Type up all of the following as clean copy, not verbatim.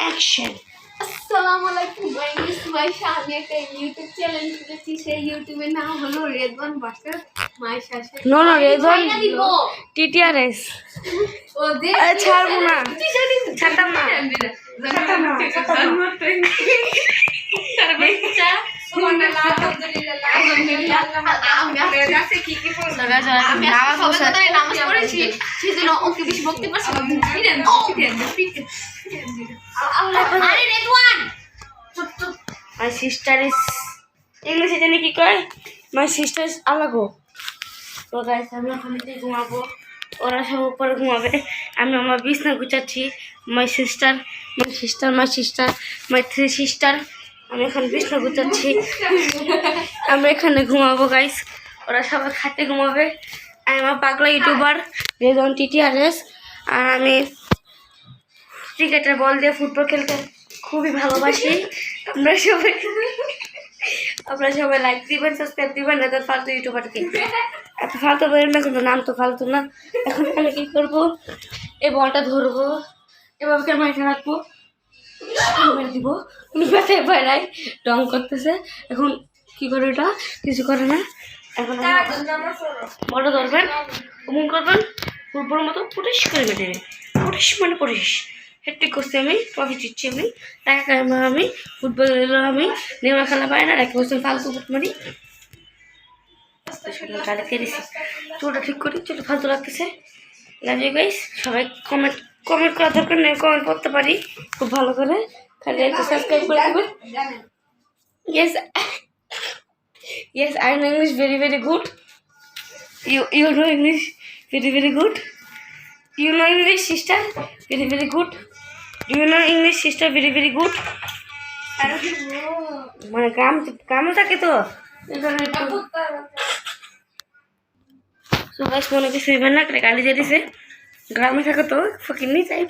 Action. আসসালামু আলাইকুম guys, আমি একটা ইউটিউব চ্যানেল খুলেছি। সেই ইউটিউবের নাম হলো Redwan versus Maisha. No no Redwan TTRS. ওদের ছাড়বো না, ছাড়তাম না। নামাজ পড়েছি, সেজন্য ওকে বেশি বকতে পারছি না। আরে রেদওয়ান, মাই সিস্টার ইজ, ইংলিশে জানি কি কয়, মাই সিস্টার ইজ আলাগো। তো গাইস আমি এখন ঘুমাবো, ওরা সব উপরে ঘুমাবে, আমি আমার বিছনা গুছাচ্ছি। My sister my three sister, আমি এখন বিছনা গুছাচ্ছি, আমি এখানে ঘুমাবো গাইস, ওরা সবাই খাটে ঘুমাবে। আমি আমার পাগলা ইউটিউবার রেদওয়ান টিটিআরএস, আর আমি ক্রিকেটের বল দিয়ে ফুটবল খেলতে খুবই ভালোবাসি। আপনারা সবাই লাইক দিবেন, সাবস্ক্রাইব দিবেন, এত ফালতু ইউটিউবারকে এত ফালতু বলেন না, কিন্তু নাম তো ফালতু না। এখন আমি কী করবো, এই বলটা ধরবো, এভাবে ক্যামেরাটা রাখবো, দিব, কোনো ব্যথায় বেড়াই রং করতেছে। এখন কি করে, ওটা কিছু করে না। এখন বলটা ধরবেন, অমন করবেন, ফুটবলের মতো পুরিশ করে বেঁধে, পুরিশ মানে পুরিশ হেট্রিক করছি আমি, ট্রফি জিতছি আমি, টাকা আমি ফুটবল আমি নেওয়া খেলা পাই না, রেখে বলছেন ফালতু ফুটমারি গাড়ি কেড়েছি। চুলটা ঠিক করি, চুলটা ফালতু লাগতেছে। লাভ ইউ গাইস, সবাই কমেন্ট করা দরকার নেই, কমেন্ট করতে পারি খুব ভালো করে, খালি একটা সাবস্ক্রাইব করে দেবেন। Yes yes, I know English very very good. You know English very very good. You know English sister very very good. Do you know English sister very very good. মানে গ্রামে থাকে তো সবাই মনে কিছু হইবেন না, গালি দিয়ে দিছে, গ্রামে থাকে তো ফকির নি চাই,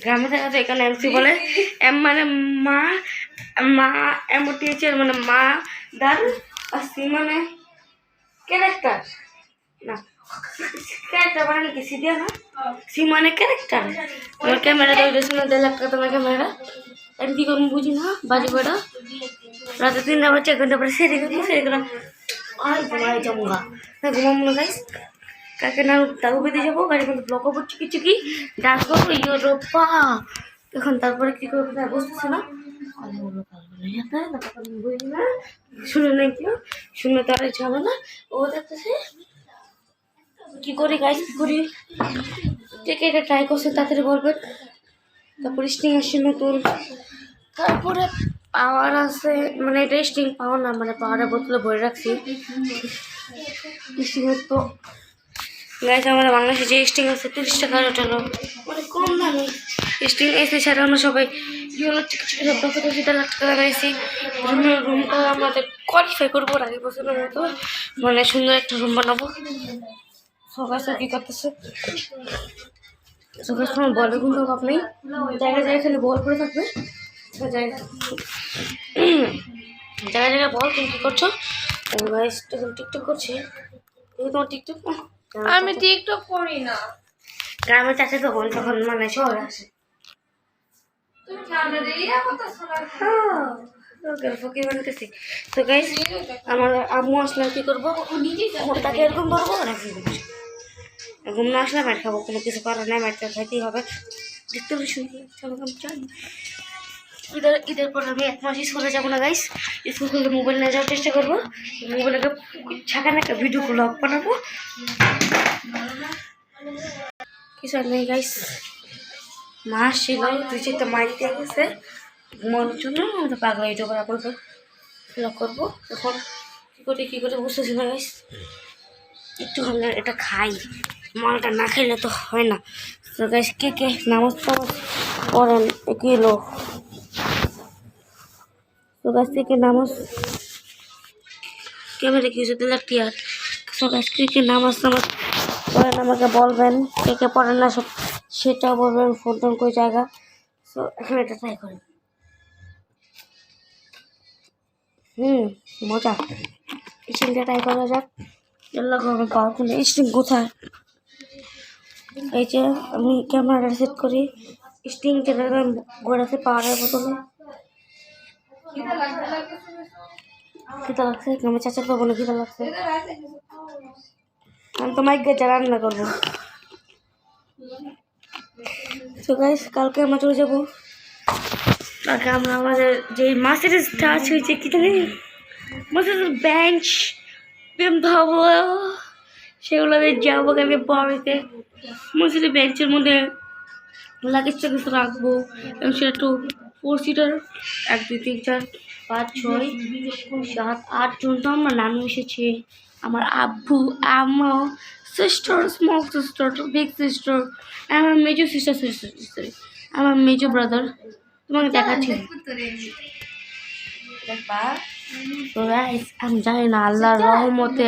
গ্রামে থাকে তো এখানে এমসি বলে। এম মানে মা, এম টিচার মানে মা দার, আর সি মানে ক্যারেক্টার, না ক্যারেক্টার মানে নাকি সি দিয়া না, সি মানে ক্যারেক্টার। আমার ক্যামেরা ধরেছিল 1.5 লাখ টাকা তোমার ক্যামেরা, আমি কি করবো বুঝি না, বাজি কটা রাতে 3টা বাজে, 1 ঘন্টা পরে সেরে গেলাম। আর ঘুমাই জমগা না, ঘুমাবো না গাইস, কাকে না তারও বেঁধে যাবো, গাড়ি কিন্তু ব্লক করবো, চুকি ডান্স করবো, ইয়ে রোপা। এখন তারপরে কি করবো তা বুঝতেছে না, বুঝি না, শুনে নাই কেউ, শুনে তার ইচ্ছা হবে না, ও দেখতেছে কি করি গাইস, কি করি, কে এটা ট্রাই করছে তাড়াতাড়ি বলবেন। তারপর স্টিং আসছে নতুন, তারপরে পাওয়ার আছে, মানে এটা স্টিং পাওয়ার না, মানে পাওয়ারের বোতলে ভরে রাখছি স্টিংয়ের। তো গাইস আমাদের বাংলাদেশে যে স্টিং আছে 30 টাকা, ওটারও মানে কম দামে স্টিং এসে ছাড়া আমরা সবাই ইউনো সব 10 লাখ টাকা লাগাইছি। রুমটা আমাদের কোয়ালিফাই করবো আগের বছরের মতো, মানে সুন্দর একটা রুম বানাবো। সবাই সব কী করতেছে, সবার সময় বলের কিন্তু অভাব নেই, জায়গায় খালি বল পড়ে থাকবে, জায়গায় বল। তুমি কী করছো? টিকটক করছি, তোমার টিকটক? আমি টিকটক করি না। গ্রামে চাষে তখন মানে শহরে আসে, তো গাইস আমার আম্মু আসলে কি করবো, তাকে এরকম করবো, ঘুম না আসলে ম্যাট খাবো, কোনো কিছু করার নেই, ম্যাটটা খাইতেই হবে। দেখতে ঈদের পর আমি 1 মাস স্কুলে যাবো না গাইস, স্কুল খুলে মোবাইল নিয়ে যাওয়ার চেষ্টা করবো, মোবাইলে ছাকানো একটা ভিডিও ব্লগ বানাবো, কিছু আর নেই গাইস। মা ছিল 2-4টা মাইক দিয়ে গেছে ঘুমানোর জন্য, আমাদের পাগলা ইউটিউবার আপনাদের ব্লগ করবো। এখন কী করে বুঝতেছি না গাইস, একটু হলে এটা খাই, মালটা না খাইলে তো হয় না। তো গাইস কে নামাজ পড়েন কি এলো, তো গাছ থেকে নামাজ ক্যামেরা কি হচ্ছে লাগতি, আর তো গাছ কে নামাজ পড়েন আমাকে বলবেন, কে পড়েন না সব সেটাও বলবেন, ফোন টোন করে জায়গা। তো এখন এটা ট্রাই করেন, মজা স্টিংটা ট্রাই করা যাক। এগুলো খাওয়ার কোনো স্টিং কোথায়, এই যে আমি ক্যামেরাটা সেট করি স্টিং যেটা গোড়াতে পাওয়ারের বোতলে খিদা লাগছে আমি চাচার পাবো না খিদা লাগছে আমি তো মাইক গেছে রান্না করবো তো গাইস কালকে আমরা চলে যাবো কালকে আমরা আমাদের যে মার্সিডিজ টাচ হয়েছে কি জানি মার্সিডিজ বেঞ্চ ভাবো সেগুলো যাবো আমি বাড়িতে মার্সিডিজ বেঞ্চের মধ্যে লাগেজ টাগেজ রাখবো এবং সেটা একটু 4 সিটার 1 2 3 4 5 6 7 8 জন তো আমার নানু এসেছে আমার আব্বু আম্মা sister small sister big sister আমার মেজর সিস্টার আমার মেজর ব্রাদার তোমাকে দেখাচ্ছি তো গাইস আমি জানি না আল্লাহর রহমতে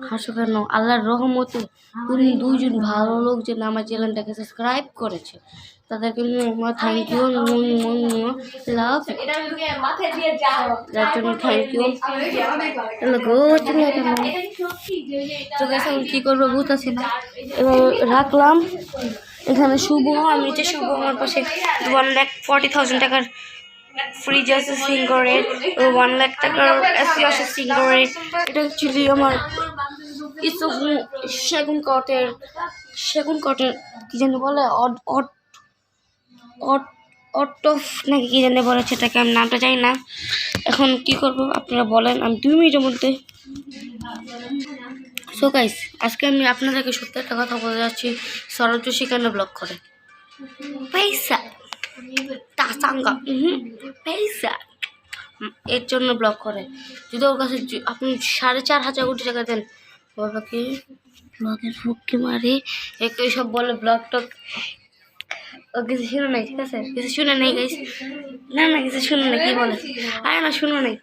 হাসো কেন আল্লাহর রহমতে তুমি দুইজন ভালো লোক যে আমার চ্যানেলটাকে সাবস্ক্রাইব করেছে তাদেরকে থ্যাংক ইউ লাভ তার জন্য থ্যাংক ইউ তো গাইস আমি কী করবো বুঝতেছি না এবার রাখলাম এখানে শুভ আমি নিচে শুভ আমার পাশে 1,40,000 টাকার ফ্রিজ আছে সিঙ্গারের 1 লাখ টাকার এসি আছে সিঙ্গারের এটা অ্যাকচুয়ালি আমার কিছু সেগুন কাঠের কি জানি বলে অটফ নাকি কি জানি বলে সেটাকে আমি নামটা জানি না এখন কি করব আপনারা বলেন আমি 2 মিনিটের মধ্যে সো গাইস আজকে আমি আপনাদেরকে সত্যি একটা কথা বলে যাচ্ছি সরজ সেখানে ব্লগ করে পয়সা টাসাঙ্গা পয়সা এর জন্য ব্লগ করে যদি ওর কাছে আপনি 4,500 কোটি টাকা দেন বলবো কি ব্লগের ফুককে মারে একটু সব বলে ব্লগ টক ও কিছু শুনে নাই ঠিক আছে কিছু শুনে নেই গাইস না কিছু শুনে নাই কি বলে আরে না শুনো নাই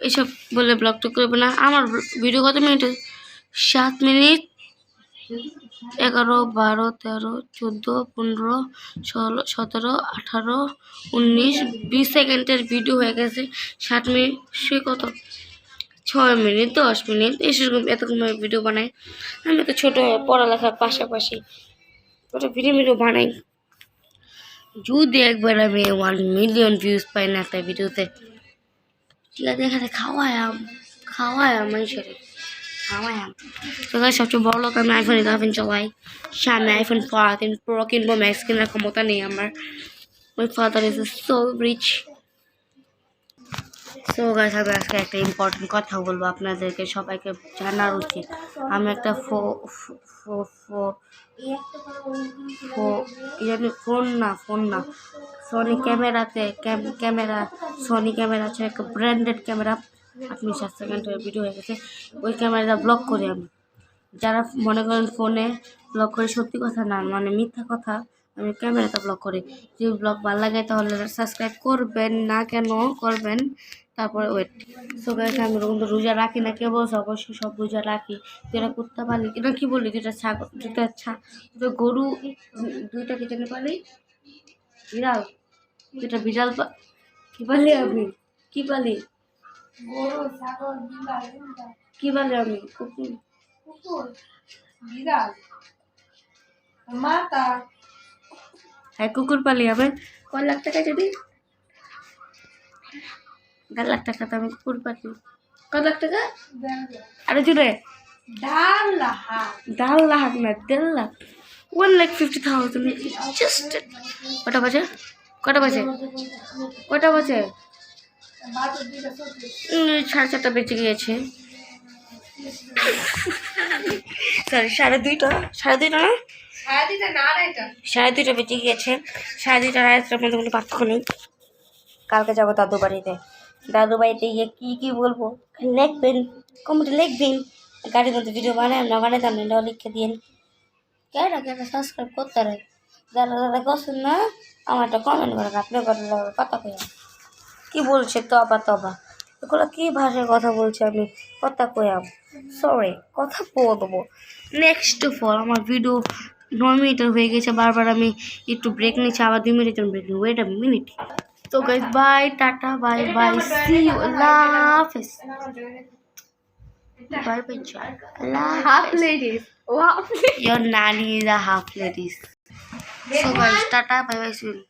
এসব বলে ব্লগ টক করবে না আমার ভিডিও কত মিনিট 7 মিনিট 11 12 13 14 15 16 17 18 19 20 সেকেন্ডের ভিডিও হয়ে গেছে 60 মিনিট সে কত 6 মিনিট 10 মিনিট এসব এতক্ষণ ভিডিও বানাই আমি তো ছোটো পড়ালেখার পাশাপাশি ওটা ভিডিও বানাই যদি একবার আমি 1 মিলিয়ন ভিউজ পাই না একটা ভিডিওতে ঠিক আছে এখানে খাওয়াই মানুষের তো গাইস সবচেয়ে বড় লোক আমি আইফোন 11 চালাই সামনে আইফোন 14 প্রো কিনবো ম্যাক্স কেনার ক্ষমতা নেই আমার my father is so rich so guys আমি আজকে একটা ইম্পর্টেন্ট কথা বলবো আপনাদেরকে সবাইকে জানার উচিত আমি একটা ফোন না সনি ক্যামেরা আছে একটা ব্র্যান্ডেড ক্যামেরা আপনি 7 সেকেন্ডের ভিডিও হয়ে গেছে ওই ক্যামেরাটা ব্লক করি আমি যারা মনে করেন ফোনে ব্লক করে সত্যি কথা না মানে মিথ্যা কথা আমি ক্যামেরাটা ব্লক করি যদি ব্লগ ভালো লাগে তাহলে সাবস্ক্রাইব করবেন না কেন করবেন তারপরে ওয়েট সো গাইস আমি রোজা রাখি না কে বলছে অবশ্যই সব রোজা রাখি যেটা করতে পারি এটা কি বলি যেটা ছাগল যেটা গরু 2টা কি জানি পালি বিড়াল যেটা বিড়াল কি পালি আমি কি পালি কি বলে আমি কুকুর বিড়াল মাতা হ্যাঁ কুকুর পালি হবে কয় লাখ টাকা যদি 1.5 লাখ টাকা তো আমি কুকুর পালি কয় লাখ টাকা আরে জুড়ে 1.5 লাখ না 1.5 লাখ 1,50,000 জাস্ট কটা বাজে 4:30 বেজে গিয়েছে সরি 2:30 না 2:30 বেজে গিয়েছে 2:30 রাতের মধ্যে কোনো পার্থক্য নেই কালকে যাবো দাদু বাড়িতে গিয়ে কি বলবো লিখবেন কমেন্টে লিখবেন গাড়ির মধ্যে ভিডিও বানায় না বানাইতাম না লিখে দিন কেন সাবস্ক্রাইব করতে রে যারা করছেন না আমারটা কমেন্ট করেন আপনি করেন কথা কই কি বলছে তবা এগুলো কি ভাষায় কথা বলছে আমি কথা কইয়াম সরি কথা বলবো নেক্সট ফর আমার ভিডিও 9 মিনিটের হয়ে গেছে বারবার আমি একটু ব্রেক নিচ্ছি আবার 2 মিনিটের ব্রেক নিই ওয়েট আ মিনিট তো guys bye tata bye see you আল্লাহ হাফেজ Bye bye, child. Allah Half Hafiz. ladies. Wow. Your nanny is a half ladies. So guys, tata, bye bye soon.